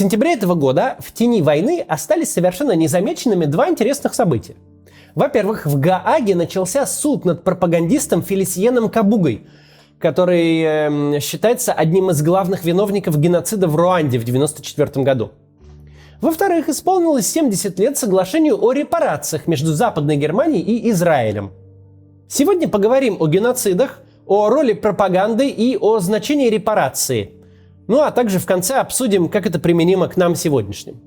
сентябре этого года в тени войны остались совершенно незамеченными два интересных события. Во-первых, в Гааге начался суд над пропагандистом Фелисиеном Кабугой, который считается одним из главных виновников геноцида в Руанде в 1994 году. Во-вторых, исполнилось 70 лет соглашению о репарациях между Западной Германией и Израилем. Сегодня поговорим о геноцидах, о роли пропаганды и о значении репарации. Ну а также в конце обсудим, как это применимо к нам сегодняшним. –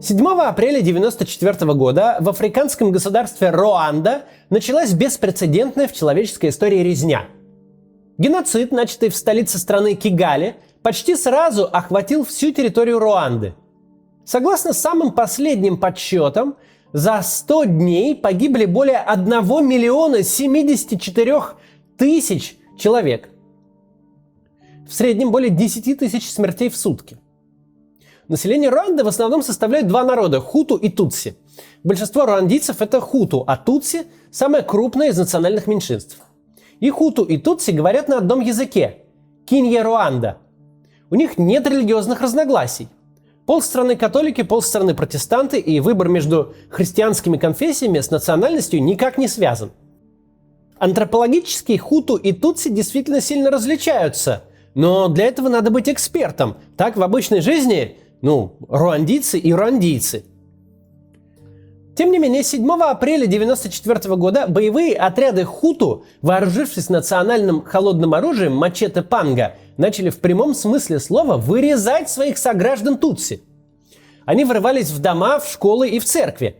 7 апреля 1994 года в африканском государстве Руанда началась беспрецедентная в человеческой истории резня. Геноцид, начатый в столице страны Кигали, почти сразу охватил всю территорию Руанды. Согласно самым последним подсчетам, за 100 дней погибли более 1 миллиона 74 тысяч человек. В среднем более 10 тысяч смертей в сутки. Население Руанды в основном составляют два народа – хуту и тутси. Большинство руандийцев – это хуту, а тутси – самое крупное из национальных меньшинств. И хуту, и тутси говорят на одном языке – кинья-руанда. У них нет религиозных разногласий. Полстраны католики, полстраны протестанты, и выбор между христианскими конфессиями с национальностью никак не связан. Антропологически хуту и тутси действительно сильно различаются, но для этого надо быть экспертом. Так в обычной жизни, руандийцы и руандийцы. Тем не менее, 7 апреля 1994 года боевые отряды хуту, вооружившись национальным холодным оружием мачете панга, начали в прямом смысле слова вырезать своих сограждан тутси. Они врывались в дома, в школы и в церкви.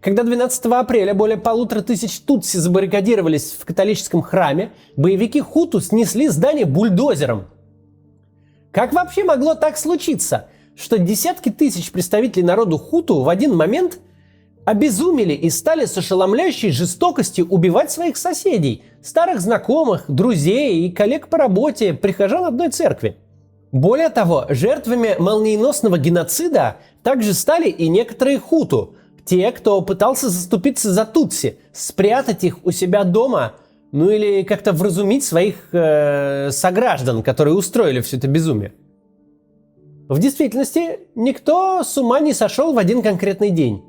Когда 12 апреля более 1500 тутси забаррикадировались в католическом храме, боевики хуту снесли здание бульдозером. Как вообще могло так случиться, что десятки тысяч представителей народу хуту в один момент обезумели и стали с ошеломляющей жестокостью убивать своих соседей, старых знакомых, друзей и коллег по работе, прихожан одной церкви? Более того, жертвами молниеносного геноцида также стали и некоторые хуту, те, кто пытался заступиться за тутси, спрятать их у себя дома, или как-то вразумить своих сограждан, которые устроили все это безумие. В действительности, никто с ума не сошел в один конкретный день.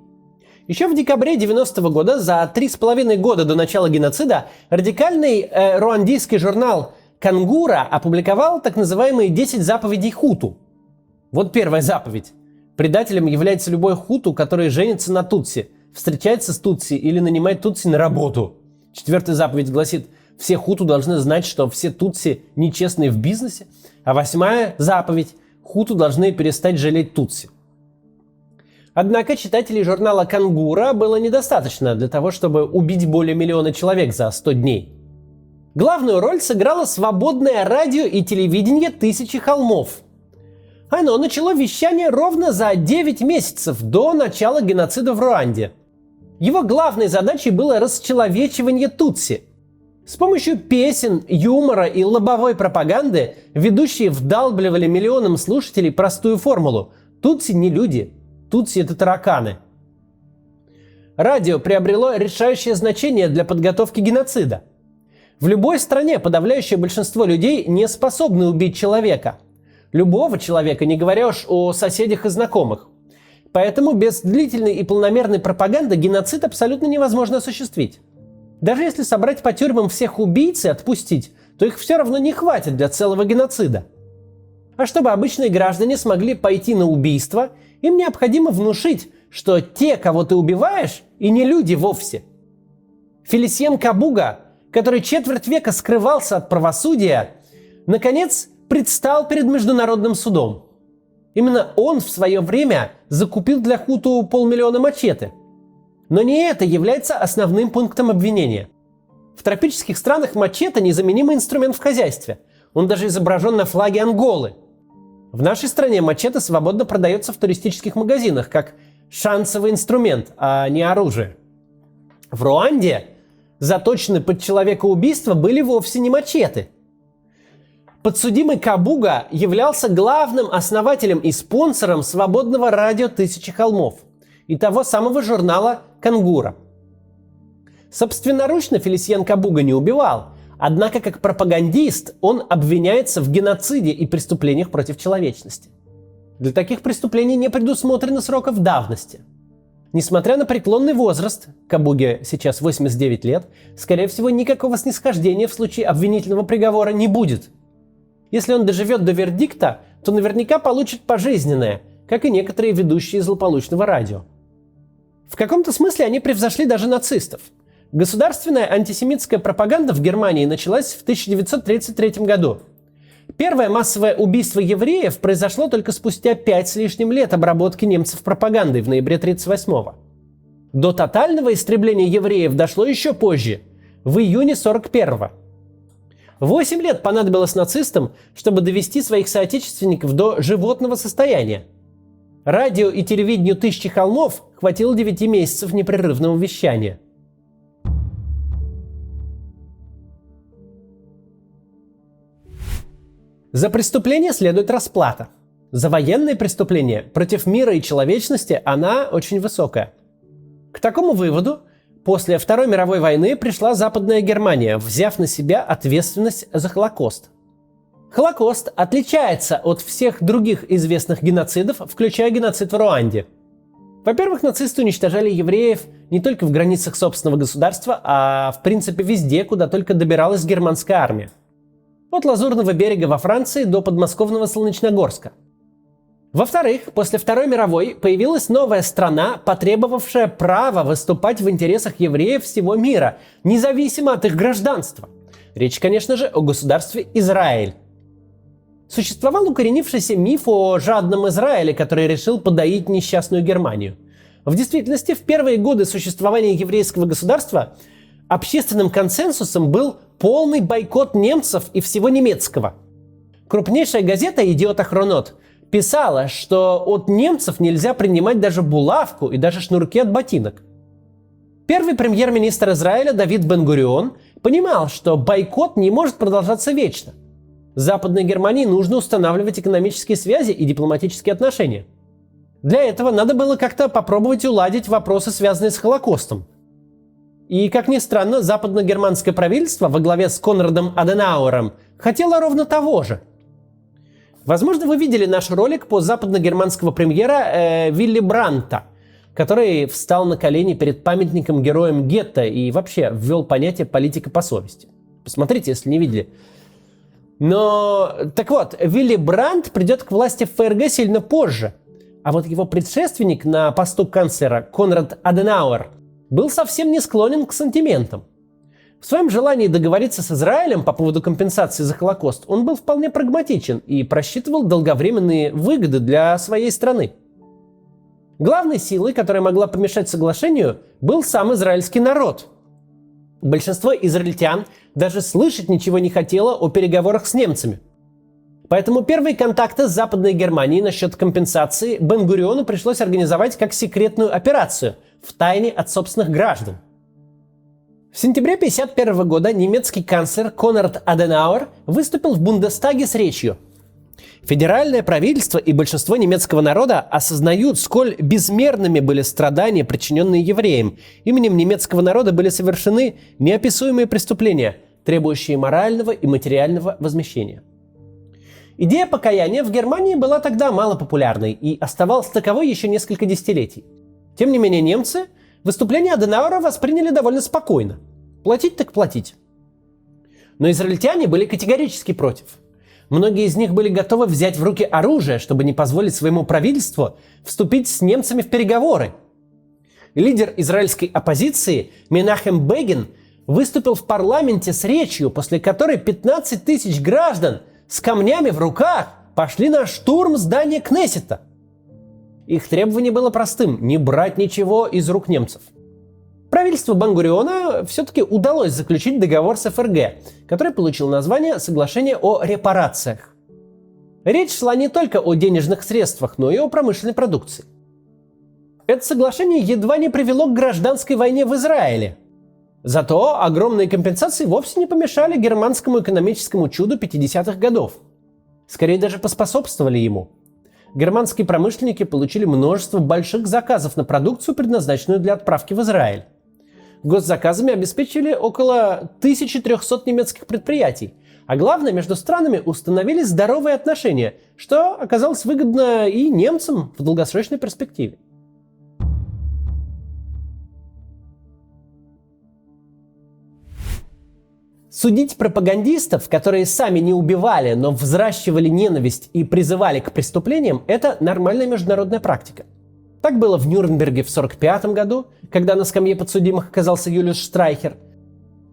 Еще в декабре 90-го года, за 3,5 года до начала геноцида, радикальный руандийский журнал «Кангура» опубликовал так называемые 10 заповедей хуту. Вот первая заповедь. Предателем является любой хуту, который женится на тутси, встречается с тутси или нанимает тутси на работу. Четвертая заповедь гласит: все хуту должны знать, что все тутси нечестные в бизнесе. А 8-я заповедь: хуту должны перестать жалеть тутси. Однако читателей журнала «Кангура» было недостаточно для того, чтобы убить более 1 миллиона человек за 100 дней. Главную роль сыграло свободное радио и телевидение «Тысячи холмов». Оно начало вещание ровно за 9 месяцев до начала геноцида в Руанде. Его главной задачей было расчеловечивание тутси. С помощью песен, юмора и лобовой пропаганды ведущие вдалбливали миллионам слушателей простую формулу: тутси не люди. Тутси – это тараканы. Радио приобрело решающее значение для подготовки геноцида. В любой стране подавляющее большинство людей не способны убить человека. Любого человека, не говоря уж о соседях и знакомых. Поэтому без длительной и полномерной пропаганды геноцид абсолютно невозможно осуществить. Даже если собрать по тюрьмам всех убийц и отпустить, то их все равно не хватит для целого геноцида. А чтобы обычные граждане смогли пойти на убийство, им необходимо внушить, что те, кого ты убиваешь, и не люди вовсе. Фелисиен Кабуга, который четверть века скрывался от правосудия, наконец предстал перед международным судом. Именно он в свое время закупил для хуту 500 000 мачете. Но не это является основным пунктом обвинения. В тропических странах мачете – незаменимый инструмент в хозяйстве. Он даже изображен на флаге Анголы. В нашей стране мачете свободно продается в туристических магазинах как шансовый инструмент, а не оружие. В Руанде заточены под человекоубийство были вовсе не мачете. Подсудимый Кабуга являлся главным основателем и спонсором свободного радио «Тысячи холмов» и того самого журнала «Кангура». Собственноручно Фелисиен Кабуга не убивал, Однако как пропагандист он обвиняется в геноциде и преступлениях против человечности. Для таких преступлений не предусмотрено сроков давности. Несмотря на преклонный возраст, Кабуге сейчас 89 лет, скорее всего, никакого снисхождения в случае обвинительного приговора не будет. Если он доживет до вердикта, то наверняка получит пожизненное, как и некоторые ведущие злополучного радио. В каком-то смысле они превзошли даже нацистов. Государственная антисемитская пропаганда в Германии началась в 1933 году. Первое массовое убийство евреев произошло только спустя 5 с лишним лет обработки немцев пропагандой в ноябре 1938-го. До тотального истребления евреев дошло еще позже, в июне 1941-го. 8 лет понадобилось нацистам, чтобы довести своих соотечественников до животного состояния. Радио и телевидению «Тысячи холмов» хватило 9 месяцев непрерывного вещания. За преступление следует расплата. За военные преступления против мира и человечности она очень высокая. К такому выводу после Второй мировой войны пришла Западная Германия, взяв на себя ответственность за Холокост. Холокост отличается от всех других известных геноцидов, включая геноцид в Руанде. Во-первых, нацисты уничтожали евреев не только в границах собственного государства, а в принципе везде, куда только добиралась германская армия. От Лазурного берега во Франции до подмосковного Солнечногорска. Во-вторых, после Второй мировой появилась новая страна, потребовавшая права выступать в интересах евреев всего мира, независимо от их гражданства. Речь, конечно же, о государстве Израиль. Существовал укоренившийся миф о жадном Израиле, который решил подоить несчастную Германию. В действительности, в первые годы существования еврейского государства общественным консенсусом был полный бойкот немцев и всего немецкого. Крупнейшая газета «Идиот Ахронот» писала, что от немцев нельзя принимать даже булавку и даже шнурки от ботинок. Первый премьер-министр Израиля Давид Бен-Гурион понимал, что бойкот не может продолжаться вечно. Западной Германии нужно устанавливать экономические связи и дипломатические отношения. Для этого надо было как-то попробовать уладить вопросы, связанные с Холокостом. И, как ни странно, западно-германское правительство во главе с Конрадом Аденауэром хотело ровно того же. Возможно, вы видели наш ролик по западно-германского премьера Вилли Брандта, который встал на колени перед памятником героям гетто и вообще ввел понятие «политика по совести». Посмотрите, если не видели. Но, так вот, Вилли Брандт придет к власти в ФРГ сильно позже. А вот его предшественник на посту канцлера Конрад Аденауэр был совсем не склонен к сантиментам. В своем желании договориться с Израилем по поводу компенсации за Холокост он был вполне прагматичен и просчитывал долговременные выгоды для своей страны. Главной силой, которая могла помешать соглашению, был сам израильский народ. Большинство израильтян даже слышать ничего не хотело о переговорах с немцами. Поэтому первые контакты с Западной Германией насчет компенсации Бен-Гуриону пришлось организовать как секретную операцию, втайне от собственных граждан. В сентябре 1951 года немецкий канцлер Конрад Аденауэр выступил в Бундестаге с речью: «Федеральное правительство и большинство немецкого народа осознают, сколь безмерными были страдания, причиненные евреям. Именем немецкого народа были совершены неописуемые преступления, требующие морального и материального возмещения». Идея покаяния в Германии была тогда мало популярной и оставалась таковой еще несколько десятилетий. Тем не менее, немцы выступление Аденауэра восприняли довольно спокойно. Платить так платить. Но израильтяне были категорически против. Многие из них были готовы взять в руки оружие, чтобы не позволить своему правительству вступить с немцами в переговоры. Лидер израильской оппозиции Менахем Бегин выступил в парламенте с речью, после которой 15 тысяч граждан с камнями в руках пошли на штурм здания Кнессета. Их требование было простым – не брать ничего из рук немцев. Правительству Бен-Гуриона все-таки удалось заключить договор с ФРГ, который получил название «Соглашение о репарациях». Речь шла не только о денежных средствах, но и о промышленной продукции. Это соглашение едва не привело к гражданской войне в Израиле. Зато огромные компенсации вовсе не помешали германскому экономическому чуду 50-х годов. Скорее даже поспособствовали ему. Германские промышленники получили множество больших заказов на продукцию, предназначенную для отправки в Израиль. госзаказами обеспечили около 1300 немецких предприятий. А главное, между странами установились здоровые отношения, что оказалось выгодно и немцам в долгосрочной перспективе. Судить пропагандистов, которые сами не убивали, но взращивали ненависть и призывали к преступлениям, это нормальная международная практика. Так было в Нюрнберге в 1945 году, когда на скамье подсудимых оказался Юлиус Штрайхер,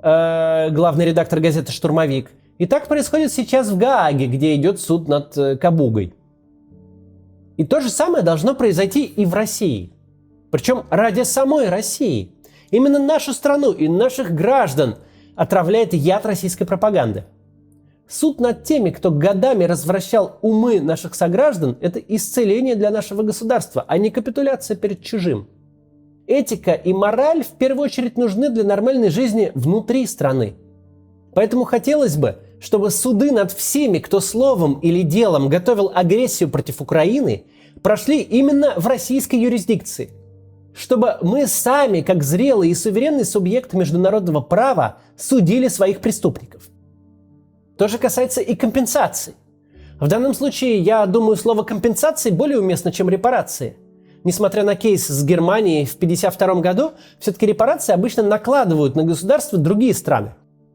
главный редактор газеты «Штурмовик». И так происходит сейчас в Гааге, где идет суд над Кабугой. И то же самое должно произойти и в России. Причем ради самой России. Именно нашу страну и наших граждан отравляет яд российской пропаганды. Суд над теми, кто годами развращал умы наших сограждан, это исцеление для нашего государства, а не капитуляция перед чужим. Этика и мораль в первую очередь нужны для нормальной жизни внутри страны. Поэтому хотелось бы, чтобы суды над всеми, кто словом или делом готовил агрессию против Украины, прошли именно в российской юрисдикции. Чтобы мы сами, как зрелый и суверенный субъект международного права, судили своих преступников. То же касается и компенсаций. В данном случае, я думаю, слово «компенсации» более уместно, чем «репарации». Несмотря на кейс с Германией в 1952 году, все-таки репарации обычно накладывают на государство другие страны.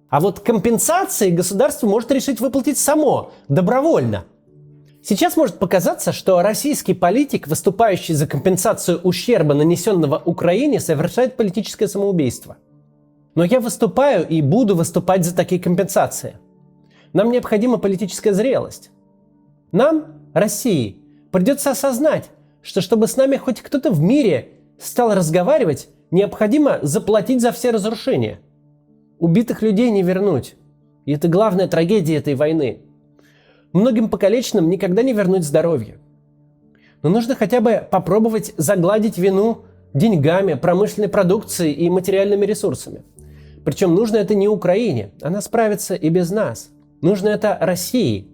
А вот компенсации государство может решить выплатить само, добровольно. Сейчас может показаться, что российский политик, выступающий за компенсацию ущерба, нанесенного Украине, совершает политическое самоубийство. Но я выступаю и буду выступать за такие компенсации. Нам необходима политическая зрелость. Нам, России, придется осознать, что чтобы с нами хоть кто-то в мире стал разговаривать, необходимо заплатить за все разрушения. Убитых людей не вернуть. И это главная трагедия этой войны. Многим покалеченным никогда не вернуть здоровье. Но нужно хотя бы попробовать загладить вину деньгами, промышленной продукцией и материальными ресурсами. Причем нужно это не Украине, она справится и без нас. Нужно это России.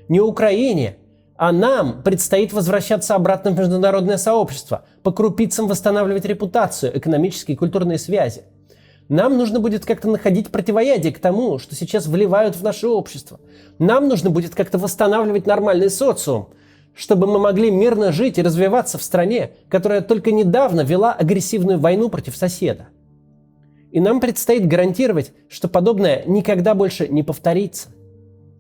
Не Украине, а нам предстоит возвращаться обратно в международное сообщество, по крупицам восстанавливать репутацию, экономические и культурные связи. Нам нужно будет как-то находить противоядие к тому, что сейчас вливают в наше общество. Нам нужно будет как-то восстанавливать нормальный социум, чтобы мы могли мирно жить и развиваться в стране, которая только недавно вела агрессивную войну против соседа. И нам предстоит гарантировать, что подобное никогда больше не повторится.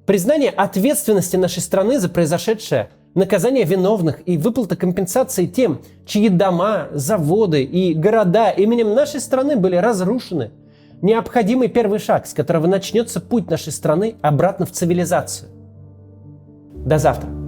Признание ответственности нашей страны за произошедшее, наказание виновных и выплата компенсации тем, чьи дома, заводы и города именем нашей страны были разрушены, необходимый первый шаг, с которого начнется путь нашей страны обратно в цивилизацию. До завтра.